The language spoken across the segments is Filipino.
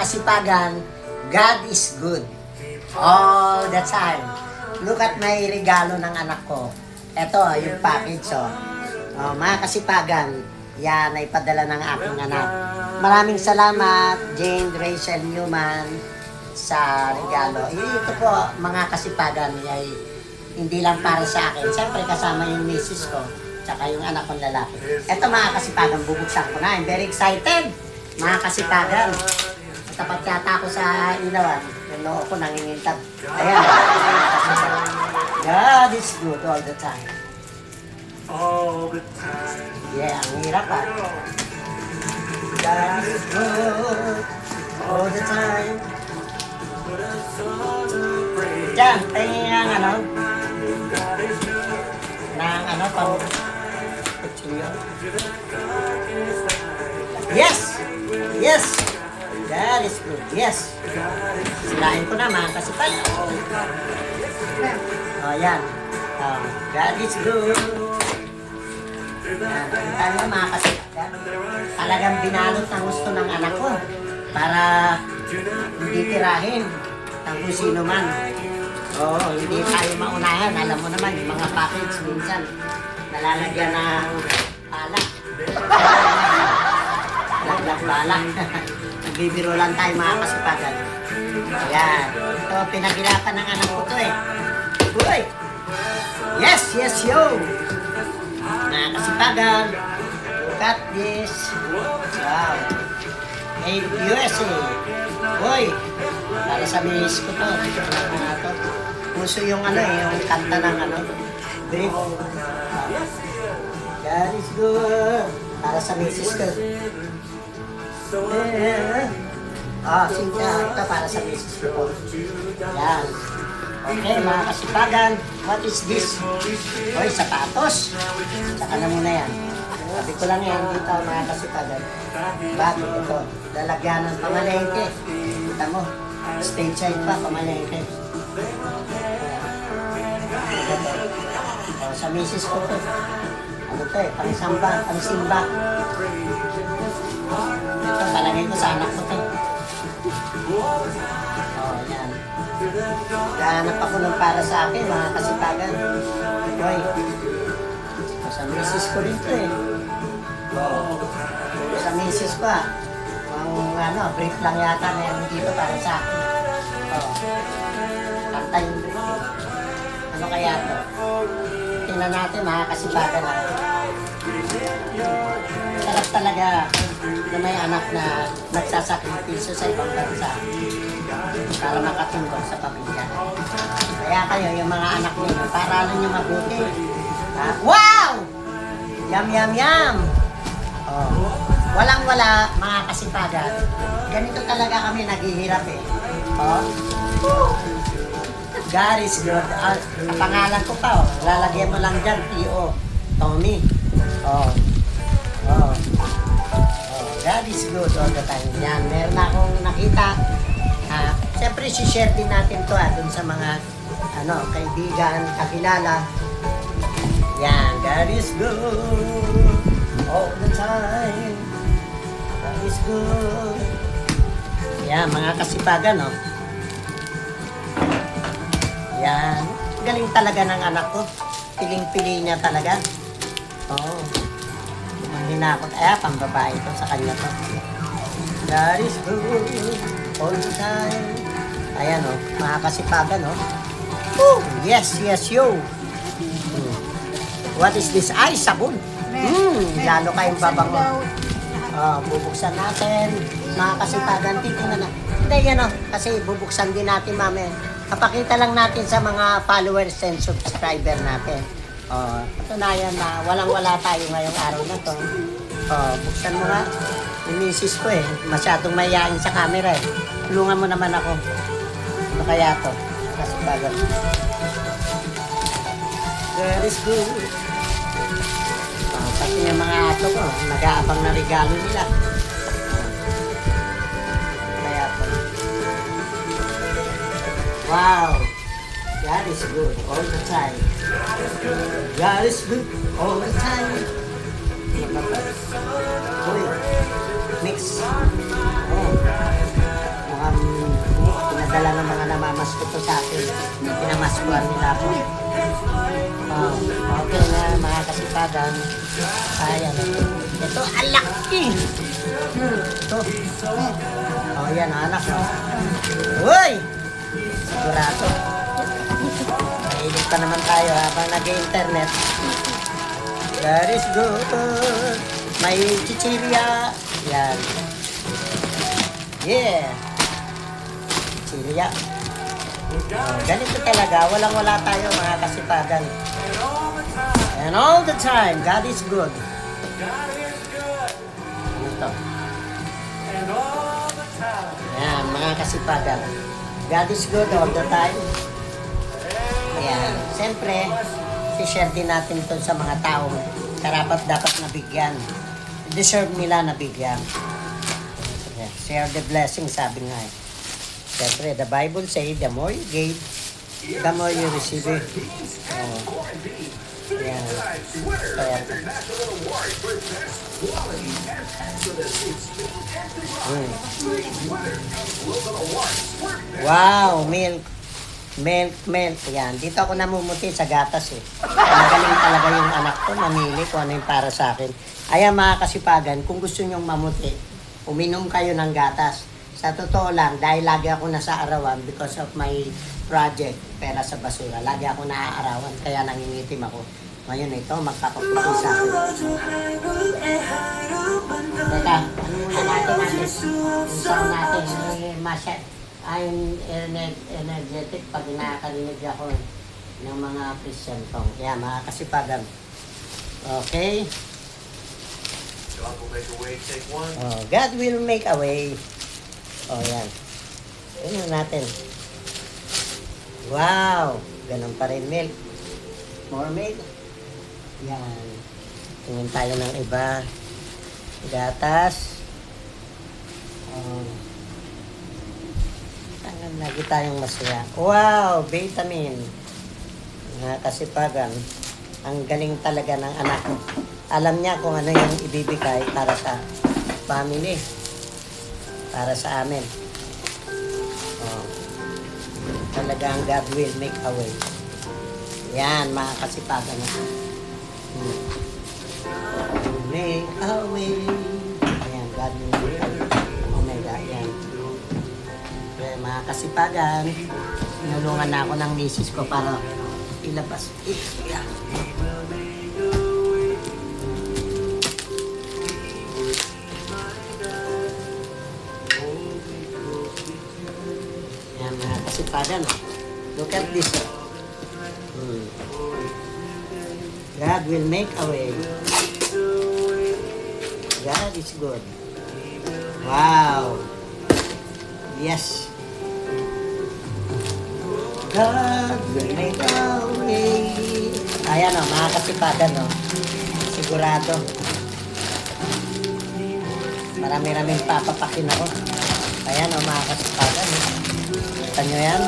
kasipagan, God is good all the time. Look at my regalo ng anak ko. Ito, yung package, oh. Mga kasipagan, yan ay padala ng aking anak. Maraming salamat, Jane Rachel Newman, sa regalo. Ito po, mga kasipagan, ay hindi lang para sa akin. Siyempre, kasama yung misis ko, tsaka yung anak kong lalaki. Ito, mga kasipagan, bubuksan ko na. I'm very excited, mga kasipagan. Tapat yata ako sa ilawan. Yung noo ko nangingintab. Ayan. God is good all the time. All the time. Yeah, ang hirap ah. God is good all the time. Diyan, tingin ang ano? Pang kutsilyo. Yes! Yes! God is good. Yes. Sirain ko na mga kasipan. Yan. God is good. Kita nyo mga kasipan. Talagang binalot ang gusto ng anak ko para hindi tirahin ng kung sino man. Hindi tayo maunahan. Alam mo naman, yung mga package minsan nalalagyan ng palak. Laglag bala. Nagbibiro lang tayo mga kasipagan. Ayan. Ito, pinaghirapan ng anak ko to eh. Uy! Yes, yes, yo! Mga kasipagan. Look at this. Wow. Made USA. Uy! Para sa miss ko to. Puso yung yung kanta ng brief. God is good. Para sa misis ko. Sinta, ito para sa misis ko. Yan. Okay, mga kasipagan. What is this? Hoy, sapatos. Saka na muna yan. Sabi ko lang yan dito, mga kasipagan. Bakit ito? Lalagyan ng pamalengke. Kita mo, stage side pa, pamalengke. Sa misis ko to. Ano to eh, pang-simba. Ito, palagay ko sa anak ko to. Yan. Gahanap ako ng para sa akin, mga kasipagan. Hoy. Sa misis ko rin to eh. Sa misis ko brief lang yata meron dito para sa akin. Kanta yung brief. Ano kaya to? Tingnan natin, mga kasipagan. Sarap talaga na may anak na nagsasakripisyo sa ibang bansa para makatungkol sa pamilya. Kaya kayo, yung mga anak niyo, paralan niyo mabuti. Wow! Yum, yum, yum! Walang-wala, mga kasipagan. Ganito talaga kami naghihirap eh. God is good. Pangalan ko pa, lalagyan mo lang dyan, T.O. Tommy. God is good all the time. Yan, meron akong nakita. Siyempre, share din natin to dun sa mga kaibigan, kakilala. Yan, God is good all the time. God is good. Yan, mga kasipagan, Yan. Galing talaga ng anak ko. Piling-pili niya talaga. Hinakot. Pambabae ito sa kanya to. God is good all the time. Ayan, mga kasipagan, Yes, yes, yo. What is this? Ay, sabon. Lalo kayong babango. Bubuksan natin. Mga kasipagan, titingnan na. Hindi, yan, kasi bubuksan din natin, mami. Kapakita lang natin sa mga followers and subscriber natin. Patunayan na walang-wala tayo ngayong araw na to. Buksan mo nga. Yung misis ko masyadong mayayain sa camera Tulungan mo naman ako. Ano kaya to? Kasi bago. God is good. Pati yung mga ato ko, nag-aabang na regalo nila. Kaya to. Wow! God is good all the time. God is good all the time. Uy, mix. dala ng mga namamasko to sa akin. Pinamaskuhan nila ako. Oh, okay na mga kasipagan. Ayan. Ito, alaki! Ito. Oh, yan, anak. Uy! Sigurado. Mahilig pa naman tayo habang nag-internet. That is good. May chichirya. Yan. Yeah. Chichirya. Oh, ganito talaga. Walang-wala tayo mga kasipagan. And all the time, God is good. Ano to? And all the time. Yan, mga kasipagan. God is good all the time. Yan. Siyempre, i-share din natin ito sa mga taong karapat dapat nabigyan. Deserve nila nabigyan. Yan. Share the blessing, sabi nga eh. Siyempre, the Bible say, the more you give, the more you receive it. Oh. Yan. Kaya, wow, milk. Milk. Yan. Dito ako namumuti sa gatas eh. Magaling talaga yung anak ko. Namili kung ano yung para sa akin. Ayan mga kasipagan, kung gusto nyong mamuti, uminom kayo ng gatas. Sa totoo lang, dahil lagi ako nasa arawan because of my project, pera sa basura. Lagi ako naaarawan, kaya nangingitim ako. Ngayon ito, magpapaputi sa akin. Teka, ano muna natin? Isang natin, I'm energetic pag nakakarinig ako ng mga Christian song. Yan, mga kasipagan. Okay? God will make a way, take one. Oh, God will make a way. Oh, yan. Tingnan natin. Wow! Ganun pa rin milk. More milk. Yan. Tingin tayo ng iba. Gatas. Oh. Lagi tayong masaya. Wow! Vitamin. Mga kasipagan. Ang galing talaga ng anak ko. Alam niya kung ano yung ibibigay para sa family. Para sa amin. Oh. Talagang God will make a way. Yan, mga kasipagan. Make a way. Ayan, God will make a way. Oh my God, yan. Kaya mga kasipagan, tinulungan na ako ng misis ko para ilabas. Yan. Yan mga kasipagan. Look at this. God will make a way. God is good. Wow. Yes. God will make a way. Ayan o, mga kasipagan o. Sigurado. Marami-raming papapakin ako. Ayan o, mga kasipagan o. Kita nyo yan?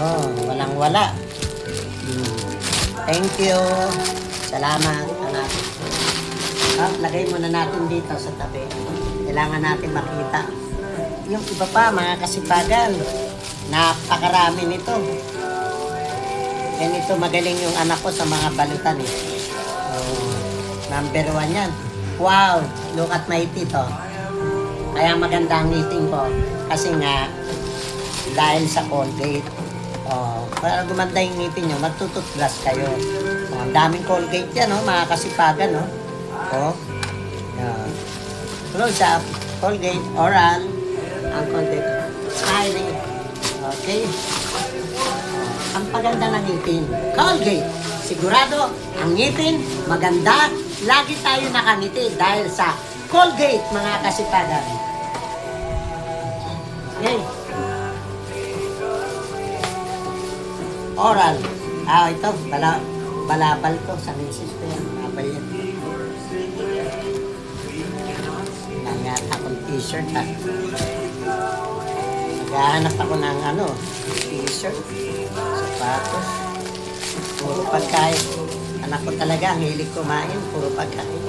Oh, walang-wala. Thank you. Salamat. Lagay muna natin dito sa tabi. Kailangan natin makita. Yung iba pa, mga kasipagan, napakarami nito. Ganito magaling yung anak ko sa mga balutan eh. Oh, number 1 yan. Wow, look at my teeth oh. Kaya maganda ang eating ko. Kasi nga, dahil sa Colgate. Oh, para gumanda yung ngipin nyo, magtututbrush kayo. Oh, ang daming Colgate yan, oh, mga kasipagan. Oh. Oh. Close up, Colgate, oral, ang konti. Smiling. Okay? Oh, ang paganda ng ngipin. Colgate. Sigurado, ang ngipin, maganda. Lagi tayo nakangiti dahil sa Colgate, mga kasipagan. Okay. Oral. Ito, balabal ko sa misis ko yan. Balabal yan. Nangata akong t-shirt ha. Naghahanap ako ng t-shirt, sapatos, puro pagkain. Anak ko talaga, ang hilig kumain, puro pagkain.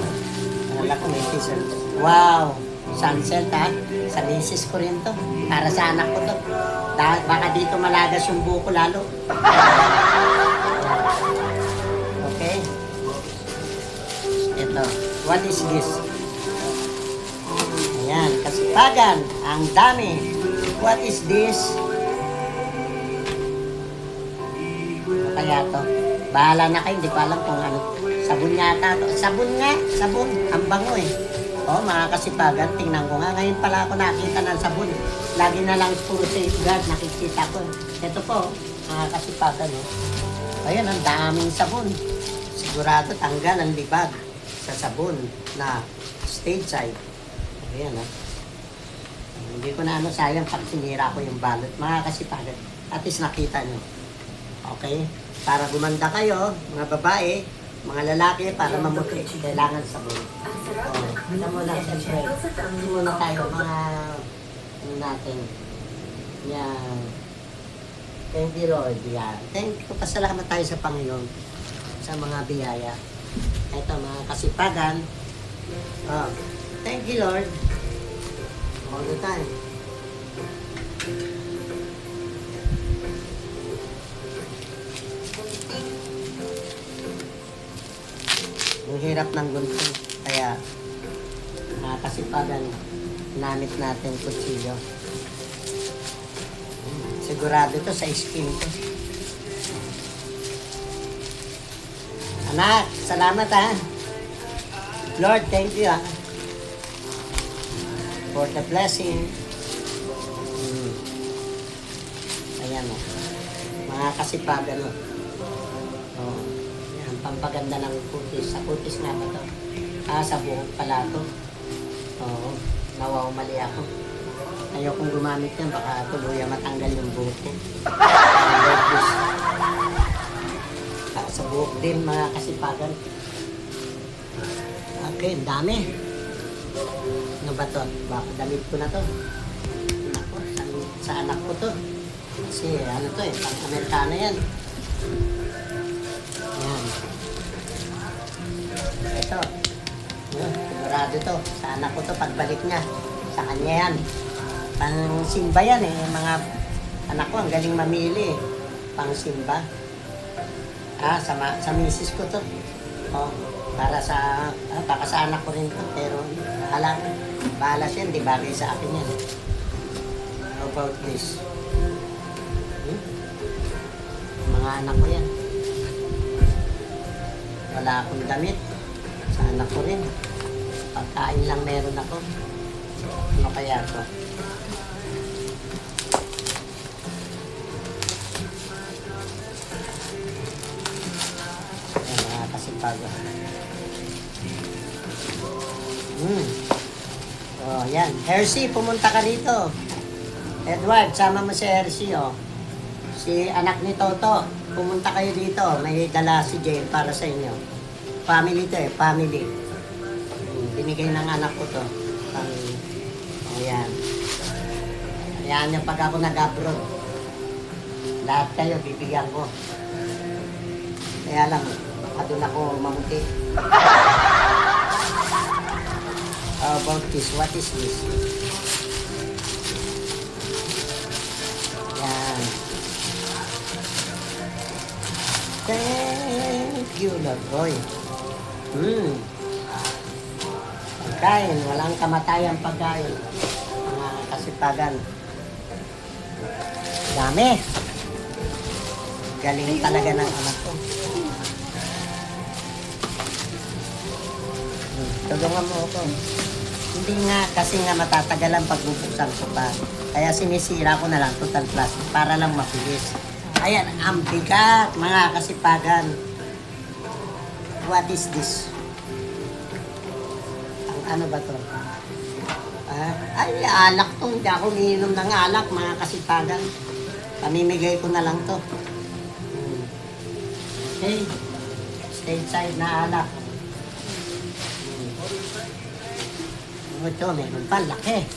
Alala ko may t-shirt. Wow! Sunset ha. Sa misis ko rin to. Para sa anak ko to. Baka dito malagas yung buko lalo. Okay? Ito. What is this? Ayan, kasipagan. Ang dami. What is this? Ano kaya to? Bahala na kayo, hindi ko alam kung ano. Sabon yata to. Sabon nga, sabon. Ang bango eh. Oh, mga kasipagan, tingnan ko nga. Ngayon pala ako nakita ng sabon. Lagi na lang puro safeguard, nakikita ko. Ito po, mga kasipagan. Oh. Ayun, ang daming sabon. Sigurado tanggal ang libag sa sabon na stage side. Ayan, oh. Hindi ko na ano, sayang pag sinira ko yung balot. Mga kasipagan, at least nakita nyo. Okay? Para gumanda kayo, mga babae, mga lalaki, para mamuti, kailangan sabon. Ano muna, siyempre. Ano muna tayo, mga ano natin. Yan. Thank you, Lord. Yan. Thank you. Pasalamat tayo sa Panginoon sa mga biyaya. Ito, mga kasipagan. Oh, thank you, Lord. All the time. Ang hirap ng gunting. Kaya, mga kasipagan, namit natin kutsilyo. Sigurado to sa skin ko. Anak, salamat ha. Lord, thank you ha. For the blessing. Ayan o. Mga kasipagan o. Oh. Yan, pampaganda ng kutis. Sa kutis nga ba to? Sa buhok pala to. Oo. Nawaw, mali ako. Ayokong gumamit yan. Baka tuluyan matanggal yung buhok ko. Sa buhok din, mga kasipagan. Okay, ang dami. Ano ba to? Baka damit ko na to. Ako, sa anak ko to. Kasi ano to eh, pang-Amerikano yan. Yan. Ito. Sigurado to. Sa anak ko to, pagbalik niya. Sa kanya yan. Pang simba yan eh. Mga anak ko, ang galing mamili eh. Pang simba. Sa misis ko to. Oh, para sa, baka sa anak ko rin to. Pero, bahala siya, hindi bagay sa akin yan. How about this? Mga anak ko yan. Wala akong damit. Sa anak ko rin. Pagkain lang meron ako. Ano kaya to? Ayan, mga kasipagan. Oh, yan. Hershey, pumunta ka dito. Edward, sama mo si Hershey, oh. Si anak ni Toto, pumunta kayo dito. May dala si Jane para sa inyo. Family to eh, family. Binigay ng anak ko to. Oh, yan. Ayan niya pag ako nag-abroad. Lahat kayo, bibigyan ko. Kaya lang, baka doon ako mamuti. How about this? What is this? Yan. Thank you, Lord. Boy. Pagkain. Walang kamatayan pagkain. Mga kasipagan. Dami. Galing talaga ng anak ko. Tulungan mo ako. Hindi nga, kasi nga matatagalan pagbubuksan ko pa. Kaya sinisira ko na lang total plastic para lang mapilis. Ayan, ang bigat, mga kasipagan. What is this? Ang ano ba to? Ay, alak to. Hindi ako umiinom ng alak, mga kasipagan. Pamimigay ko na lang to. Okay. Stage side na alak. Ito, meron pa, laki.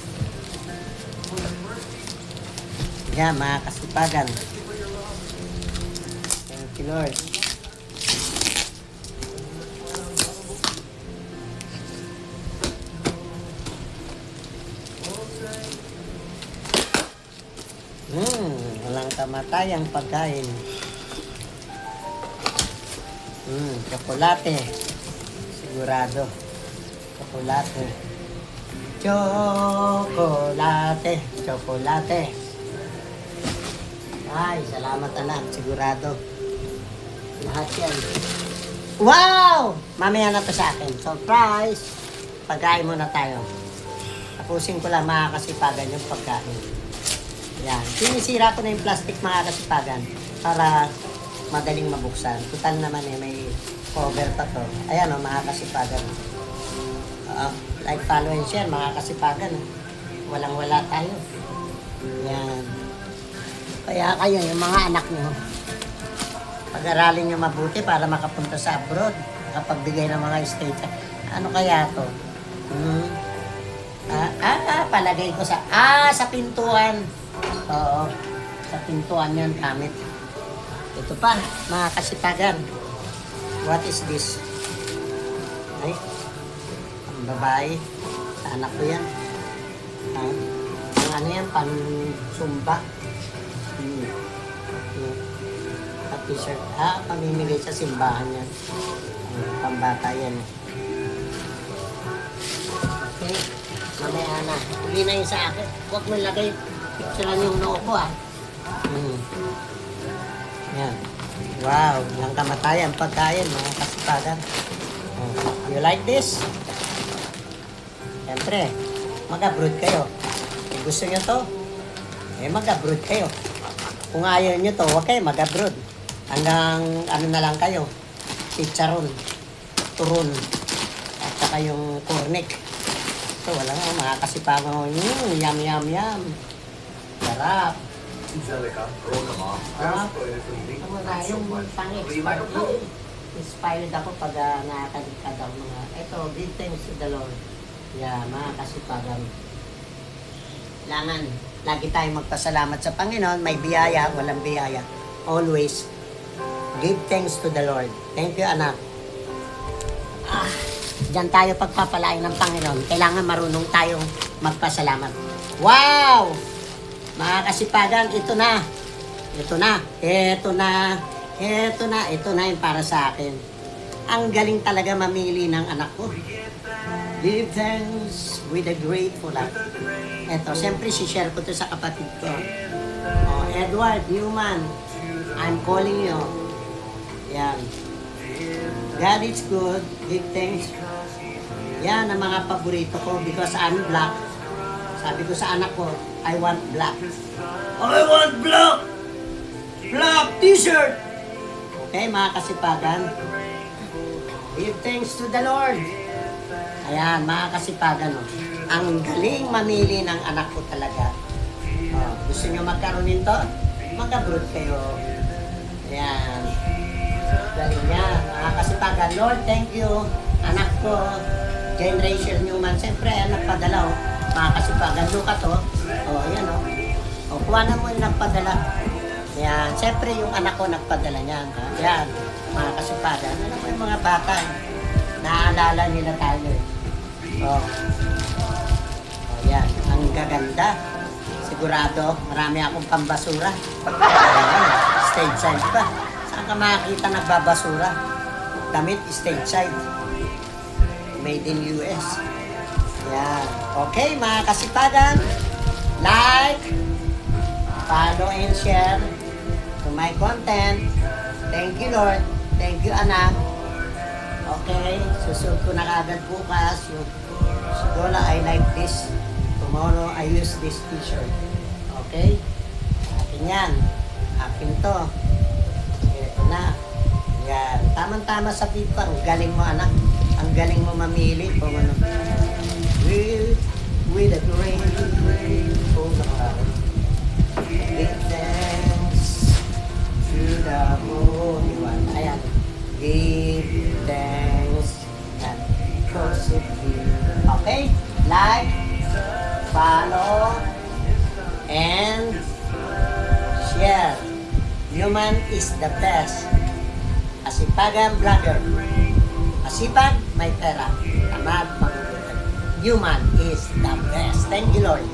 Yan, mga kasipagan. Thank you, Lord. Kamatayang pagkain. Tsokolate. Sigurado. Tsokolate. Tsokolate. Tsokolate. Ay, salamat anak. Sigurado. Lahat yan. Wow! Mamaya na to sa akin. Surprise! Pagkain muna tayo. Tapusin ko lang mga kasipagan yung pagkain. Yan. Sinisira ko na yung plastic mga kasipagan para madaling mabuksan. Total naman may cover pa to. Ayan o, mga kasipagan. Like, follow and share, mga kasipagan. Walang-wala tayo. Yan. Kaya kayo, yung mga anak nyo, pag-aralin nyo mabuti para makapunta sa abroad, makapagbigay ng mga state. Ano kaya to? Palagay ko sa pintuan. Oo, sa pintuan yan gamit. Ito pa, mga kasipagan. What is this? Ay, ang babae. Sa anak ko yan. Ang ano yan, pan-sumba. At t-shirt. Pamimigay sa simbahan yan. Pambata yan. Okay, mamaya na. Huli na yun sa akin. Huwag mo lagay picturean yung noo ko Yan. Wow, yung kamatayan, pagkain, mga kasipagan. You like this? Siyempre, mag-abroad kayo. Kung gusto nyo to, mag-abroad kayo. Kung ayaw nyo to, huwag kayo mag-abroad. Hanggang ano na lang kayo, chicharon, turon, at saka yung cornic. So, wala nga, mga kasipagan. Yum, yum, yum. Sarap. Angelica, roll them off. Ah. But if we leave Ako na, yung pang-expire. Inspired ako pag nakakadikad ako mga, eto, big thanks to the Lord. Yeah, mga kasipagan. Kailangan, lagi tayong magpasalamat sa Panginoon. May biyaya, walang biyaya. Always, give thanks to the Lord. Thank you, anak. Diyan tayo pagpapalain ng Panginoon. Kailangan marunong tayong magpasalamat. Wow! Mga kasipagan, ito na. Ito na. Ito na. Ito na. Ito na yung para sa akin. Ang galing talaga mamili ng anak ko. Give thanks with a grateful heart. Ito, siyempre si-share ko to sa kapatid ko. Edward Newman, I'm calling you. Yan. God is good. Give thanks. Yan ang mga paborito ko because I'm black. Sabi ko sa anak ko, I want black. I want black! Black t-shirt! Okay, mga kasipagan. Give thanks to the Lord. Ayan, mga kasipagan. Ang galing mamili ng anak ko talaga. Gusto nyo magkaroon nito? Mag-abroad kayo. Ayan. Galing niya. Mga kasipagan, Lord, thank you. Anak ko, Generation Newman. Siyempre, nagpadala. Mga kasipagan, look at ayan kuha na mo yung nagpadala. Yan, siyempre yung anak ko nagpadala niyan. Yan, mga kasipagan. Alam mo yung mga bata, naaalala nila tayo. Yan, ang gaganda. Sigurado, marami akong pambasura. Ayan, stage side pa. Saan ka makakita nagbabasura? Damit, stage side. Made in US. Yan. Okay, mga kasipagan. Like, follow and share to my content. Thank you, Lord. Thank you, anak. Okay, susunod ko na kagad bukas. Lola, I like this. Tomorrow, I use this t-shirt. Okay? Akin yan. Akin to. Ito na. Yan. Tama-tama sa tito. Ang galing mo, anak. Ang galing mo mamili kung ano. With a grateful heart. Give thanks to the Holy One. Ayan. Give thanks and persevere. Okay? Like, follow, and share. Human is the best. Asipagan vlogger. Asipag, may pera. Tamad, magugutan. Human is the best. Thank you, Lord.